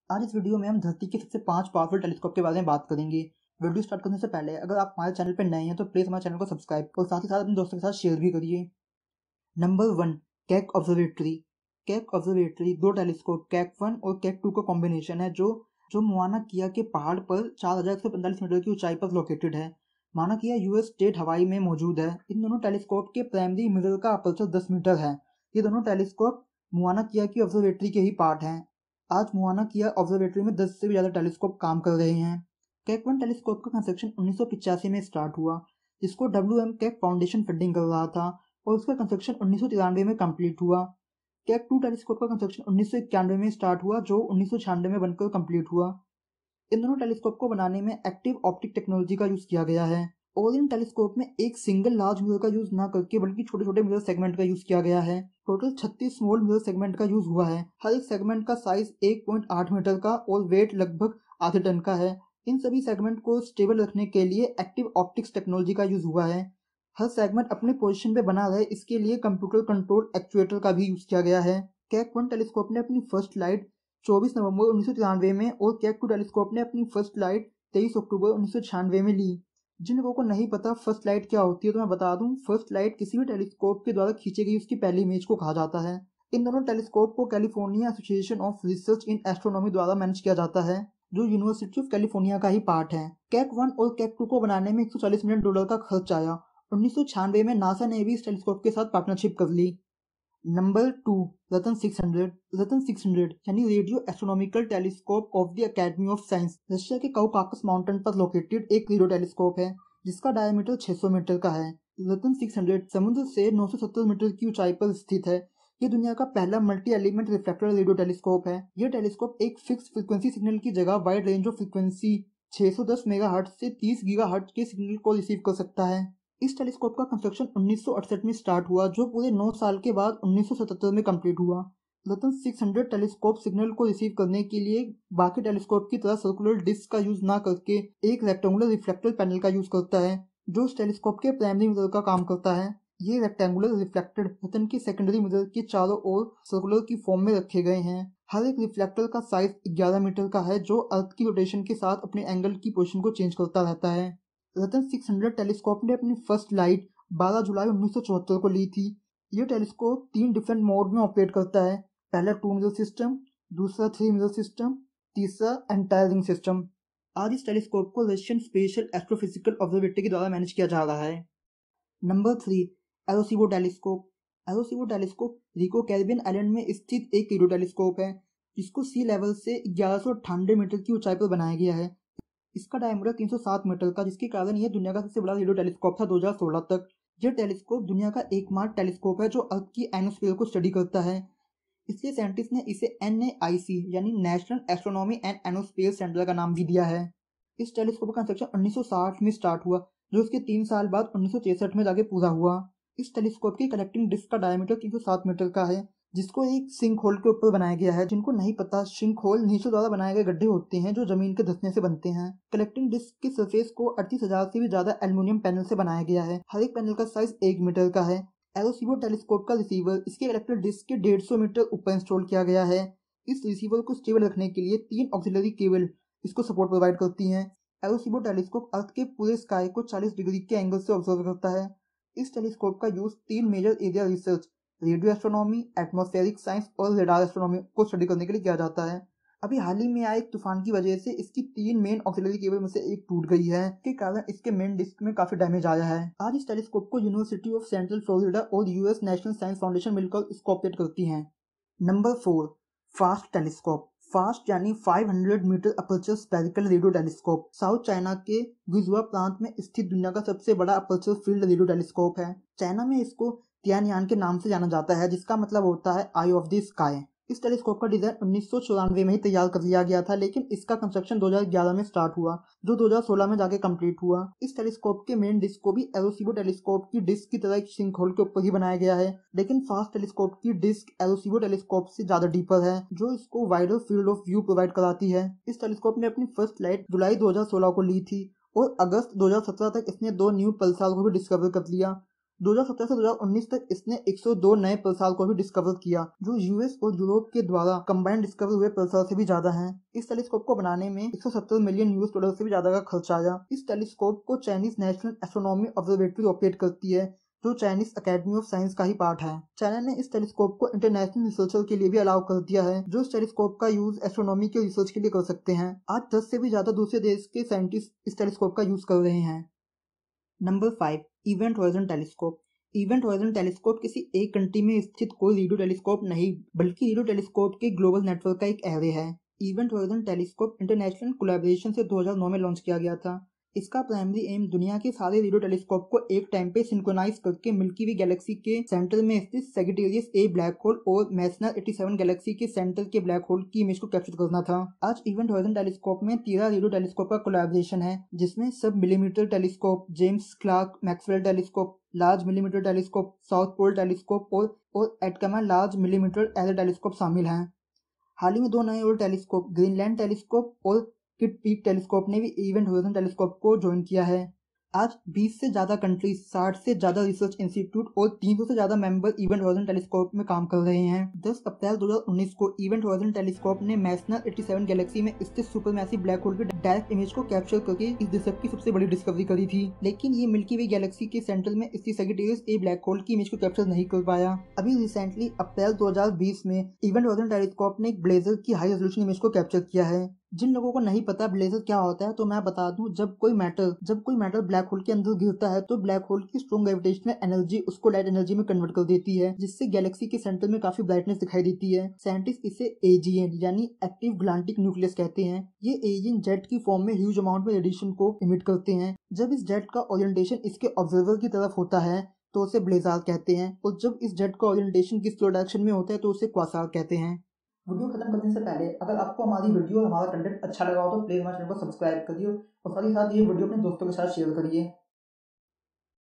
आज इस वीडियो में हम धरती के सबसे 5 पावरफुल टेलीस्कोप के बारे में बात करेंगे। वीडियो स्टार्ट करने से पहले अगर आप हमारे चैनल पर नए हैं तो प्लीज़ हमारे चैनल को सब्सक्राइब और साथ ही साथ अपने दोस्तों के साथ शेयर भी करिए। Number 1, cake observatory. Cake observatory दो टेलीस्कोप केक 1 और केक 2 का कॉम्बिनेशन है जो मुआना किया के पहाड़ पर 4145 मीटर की ऊंचाई पर लोकेटेड है। माना किया यूएस स्टेट हवाई में मौजूद है। इन दोनों टेलीस्कोप के प्राइमरी मिरर का अपर्चर 10 मीटर है। ये दोनों टेलीस्कोप मुआना किया की ऑब्जर्वेटरी के ही पार्ट हैं। आज मुआना किया ऑब्जर्वेटरी में 10 से भी ज़्यादा टेलीस्कोप काम कर रहे हैं। केक 1 टेलीस्कोप का कंस्ट्रक्शन 1985 में स्टार्ट हुआ, जिसको WM केक फाउंडेशन फंडिंग कर रहा था और उसका कंस्ट्रक्शन 1993 में कंप्लीट हुआ। केक 2 टेलीस्कोप का कंस्ट्रक्शन 1991 में स्टार्ट हुआ, जो 1996 में बनकर कंप्लीट हुआ। इन दोनों टेलीस्कोप को बनाने में एक्टिव ऑप्टिक टेक्नोलॉजी का यूज़ किया गया है और इन टेलीस्कोप में एक सिंगल लार्ज मिरर का यूज़ ना करके बल्कि छोटे छोटे मिरर सेगमेंट का यूज़ किया गया है। टोटल 36 स्मॉल मिरर सेगमेंट का यूज़ हुआ है। हर एक सेगमेंट का साइज 1.8 मीटर का और वेट लगभग आधे टन का है। इन सभी सेगमेंट को स्टेबल रखने के लिए एक्टिव ऑप्टिक्स टेक्नोलॉजी का यूज़ हुआ है। हर सेगमेंट अपने पोजीशन पे बना रहे इसके लिए कंप्यूटर कंट्रोल एक्चुएटर का भी यूज़ किया गया है। केक 1 टेलीस्कोप ने अपनी फर्स्ट लाइट 24 नवंबर 1993 में और केक 2 टेलीस्कोप ने अपनी फर्स्ट लाइट 23 अक्टूबर 1996 में ली। जिन लोगों को नहीं पता फर्स्ट लाइट क्या होती है तो मैं बता दूं, फर्स्ट लाइट किसी भी टेलीस्कोप के द्वारा खींची गई उसकी पहली इमेज को कहा जाता है। इन दोनों टेलीस्कोप को California association of research in astronomy द्वारा मैनेज किया जाता है, जो यूनिवर्सिटी ऑफ कैलिफोर्निया का ही पार्ट है। केक 1 और केक 2 को बनाने में $140 मिलियन का खर्च आया। 1996 में नासा ने भी इस टेलीस्कोप के साथ पार्टनरशिप कर ली। नंबर 2, रतन 600। रतन 600 यानी radio astronomical telescope of the academy of science Russia के काउकाकस माउंटेन पर लोकेटेड एक रेडियो टेलीस्कोप है जिसका डायमीटर 600 मीटर का है। रतन 600 समुद्र से 970 मीटर की ऊंचाई पर स्थित है। ये दुनिया का पहला multi element reflector radio telescope है। यह टेलीस्कोप एक फिक्स फ्रीक्वेंसी सिग्नल की जगह wide range of frequency 610 megahertz से 30 गीगाहर्ट्ज के सिग्नल को रिसीव कर सकता है। इस टेलीस्कोप का कंस्ट्रक्शन 1968 में स्टार्ट हुआ, जो पूरे 9 साल के बाद 1977 में कंप्लीट हुआ। रतन 600 टेलीस्कोप सिग्नल को रिसीव करने के लिए बाकी टेलीस्कोप की तरह सर्कुलर डिस्क का यूज ना करके एक रेक्टेंगुलर रिफ्लेक्टर पैनल का यूज करता है, जो उस टेलीस्कोप के प्राइमरी मिरर का काम करता है। ये रेक्टेंगुलर रिफ्लेक्टर रतन के सेकेंडरी मिरर के चारों ओर सर्कुलर की फॉर्म में रखे गए हैं। हर एक रिफ्लेक्टर का साइज 11 मीटर का है, जो अर्थ की रोटेशन के साथ अपने एंगल की पोजीशन को चेंज करता रहता है। रतन 600 टेलीस्कोप ने अपनी फर्स्ट लाइट 12 जुलाई 1974 को ली थी। ये टेलीस्कोप 3 डिफरेंट मोड में ऑपरेट करता है। पहला 2 मिरर सिस्टम, दूसरा 3 मिरर सिस्टम, तीसरा एंटायर रिंग सिस्टम। आज इस टेलीस्कोप को रशियन स्पेशल एस्ट्रोफिजिकल ऑब्जर्वेटरी के द्वारा मैनेज किया जा रहा है। Number 3, Arecibo telescope. Arecibo telescope Rico Caribbean island में स्थित एक रेडियो टेलीस्कोप है, जिसको सी लेवल से 1198 मीटर की ऊंचाई पर बनाया गया है। इसका डायमीटर 307 मीटर का, जिसके कारण यह दुनिया का सबसे बड़ा रेडियो टेलीस्कोप था 2016 तक। यह टेलीस्कोप दुनिया का एकमात्र टेलीस्कोप है जो अर्थ की एनोस्फीयर को स्टडी करता है। इसलिए साइंटिस्ट ने इसे NAIC यानी नेशनल एस्ट्रोनॉमी एंड एनोस्फीयर सेंटर का नाम भी दिया है। इस टेलीस्कोप का कंस्ट्रक्शन 1960 में स्टार्ट हुआ, जो उसके 3 साल बाद 1963 में जाके पूरा हुआ। इस टेलीस्कोप की कलेक्टिंग डिस्क का डायमीटर 307 मीटर का है, जिसको एक सिंक होल के ऊपर बनाया गया है। जिनको नहीं पता, सिंक होल नीचे द्वारा बनाए गए गड्ढे होते हैं जो जमीन के धंसने से बनते हैं। कलेक्टिंग डिस्क की सरफेस को 38,000 से भी ज्यादा एल्यूमिनियम पैनल से बनाया गया है। हर एक पैनल का साइज 1 मीटर का है। एरोसीवो टेलीस्कोप का रिसीवर इसके कलेक्टर डिस्क के 150 मीटर ऊपर इंस्टॉल किया गया है। इस रिसीवर को स्टेबल रखने के लिए 3 ऑक्सिलरी केबल इसको सपोर्ट प्रोवाइड करती हैं। एरोसीवो टेलीस्कोप अर्थ के पूरे स्काई को 40 डिग्री के एंगल से ऑब्जर्व करता है। इस टेलीस्कोप का use 3 major area research, radio astronomy, atmospheric science और रेडार एस्ट्रोनॉमी को स्टडी करने के लिए किया जाता है। अभी हाल ही में आए एक तूफान की वजह से इसकी 3 मेन ऑक्सिलरी केबल में से एक टूट गई है, के कारण इसके मेन डिस्क में काफी डैमेज आया है। आज इस टेलीस्कोप को यूनिवर्सिटी ऑफ सेंट्रल फ्लोरिडा और यूएस नेशनल साइंस फाउंडेशन मिलकर इसको ऑपरेट करती हैं। Number 4, fast telescope. फास्ट यानी 500 metre aperture spherical radio telescope south China के गुइजुआ प्रांत में स्थित दुनिया का सबसे बड़ा अपर्चर फील्ड रेडियो टेलीस्कोप है। चाइना में इसको तियानयान के नाम से जाना जाता है, जिसका मतलब होता है आई ऑफ द स्काई। इस टेलीस्कोप का डिजाइन 1994 में ही तैयार कर लिया गया था, लेकिन इसका कंस्ट्रक्शन 2011 में स्टार्ट हुआ, जो 2016 में जाके कंप्लीट हुआ। इस टेलीस्कोप के मेन डिस्क को भी एरोसीवो टेलीस्कोप की डिस्क की तरह एक सिंक होल के ऊपर ही बनाया गया है, लेकिन फास्ट टेलीस्कोप की डिस्क एरोसीवो टेलीस्कोप से ज्यादा डीपर है, जो इसको wider field of view provide कराती है। इस टेलीस्कोप ने अपनी फर्स्ट लाइट जुलाई 2016 को ली थी और अगस्त 2017 तक इसने 2 न्यू पल्सार को भी डिस्कवर कर लिया। 2017 से 2019 तक इसने 102 नए पल्सार को भी डिस्कवर किया, जो यूएस और यूरोप के द्वारा कंबाइंड डिस्कवर हुए पल्सार से भी ज्यादा हैं। इस टेलीस्कोप को बनाने में 170 मिलियन यूएस डॉलर से भी ज्यादा का खर्च आया। इस टेलीस्कोप को Chinese national astronomy observatory operate करती है, जो चाइनीज अकेडमी ऑफ साइंस का ही पार्ट है। चाइना ने इस टेलीस्कोप को इंटरनेशनल रिसर्चर के लिए भी अलाउ कर दिया है, जो इस टेलीस्कोप का यूज एस्ट्रोनॉमी के रिसर्च के लिए कर सकते हैं। आज 10 से भी ज्यादा दूसरे देश के साइंटिस्ट इस टेलीस्कोप का यूज कर रहे हैं। Number 5, event horizon telescope. Event horizon telescope किसी एक कंट्री में स्थित कोई रेडियो टेलीस्कोप नहीं, बल्कि रेडियो टेलीस्कोप के ग्लोबल नेटवर्क का एक एरे है। Event horizon telescope international collaboration से 2009 में लॉन्च किया गया था। इसका प्राइमरी एम दुनिया के सारे रेडियो टेलीस्कोप को एक टाइम पे सिंक्रोनाइज करके मिल्की वे गैलेक्सी के सेंटर में स्थित सैजिटेरियस ए ब्लैक होल और मैसनर 87 गैलेक्सी के सेंटर के ब्लैक होल की इमेज को कैप्चर करना था। आज इवेंट हॉराइजन टेलीस्कोप में 13 रेडियो टेलीस्कोप का कोलैबोरेशन है, जिसमें submillimetre telescope, James Clerk Maxwell telescope, large millimetre telescope, South Pole telescope और Atacama large millimetre array telescope शामिल हैं। हाल ही में 2 नए और टेलीस्कोप, ग्रीनलैंड टेलीस्कोप और किड पीक टेलीस्कोप ने भी इवेंट हॉराइजन टेलीस्कोप को ज्वाइन किया है। आज 20 से ज्यादा कंट्रीज, 60 से ज्यादा रिसर्च इंस्टीट्यूट और 300 से ज्यादा मेंबर इवेंट हॉराइजन टेलीस्कोप में काम कर रहे हैं। 10 अप्रैल 2019 को इवेंट हॉराइजन टेलीस्कोप ने मैसनर 87 गैलेक्सी में स्थित सुपरमैसिव ब्लैक होल की डायरेक्ट इमेज को कैप्चर करके इस दशक की सबसे बड़ी डिस्कवरी करी थी। लेकिन ये मिल्की वे गैलेक्सी के सेंटर में स्थित सैजिटेरियस ए ब्लैक होल की इमेज को कैप्चर नहीं कर पाया। अभी रिसेंटली अप्रैल 2020 में इवेंट हॉराइजन टेलीस्कोप ने एक ब्लेजर की हाई रेजोल्यूशन इमेज को कैप्चर किया है। जिन लोगों को नहीं पता ब्लेजर क्या होता है, तो मैं बता दूं, जब कोई मैटर ब्लैक होल के अंदर गिरता है तो ब्लैक होल की स्ट्रॉन्ग ग्रेविटेशनल एनर्जी उसको लाइट एनर्जी में कन्वर्ट कर देती है, जिससे गैलेक्सी के सेंटर में काफी ब्राइटनेस दिखाई देती है। साइंटिस्ट इसे एजीएन यानी एक्टिव ग्लांटिक न्यूक्लियस कहते हैं। ये एजीएन जेट की फॉर्म में ह्यूज अमाउंट में रेडिएशन को इमिट करते हैं। जब इस जेट का ओरिएंटेशन इसके ऑब्जर्वर की तरफ होता है तो उसे ब्लेजार कहते हैं, और जब इस जेट का ओरिएंटेशन किस डायरेक्शन में होता है तो उसे क्वासार कहते हैं। वीडियो खत्म करने से पहले अगर आपको हमारी वीडियो और हमारा कंटेंट अच्छा लगा हो तो प्लीज हमारे चैनल को सब्सक्राइब करिए और साथ ही साथ ये वीडियो अपने दोस्तों के साथ शेयर करिए।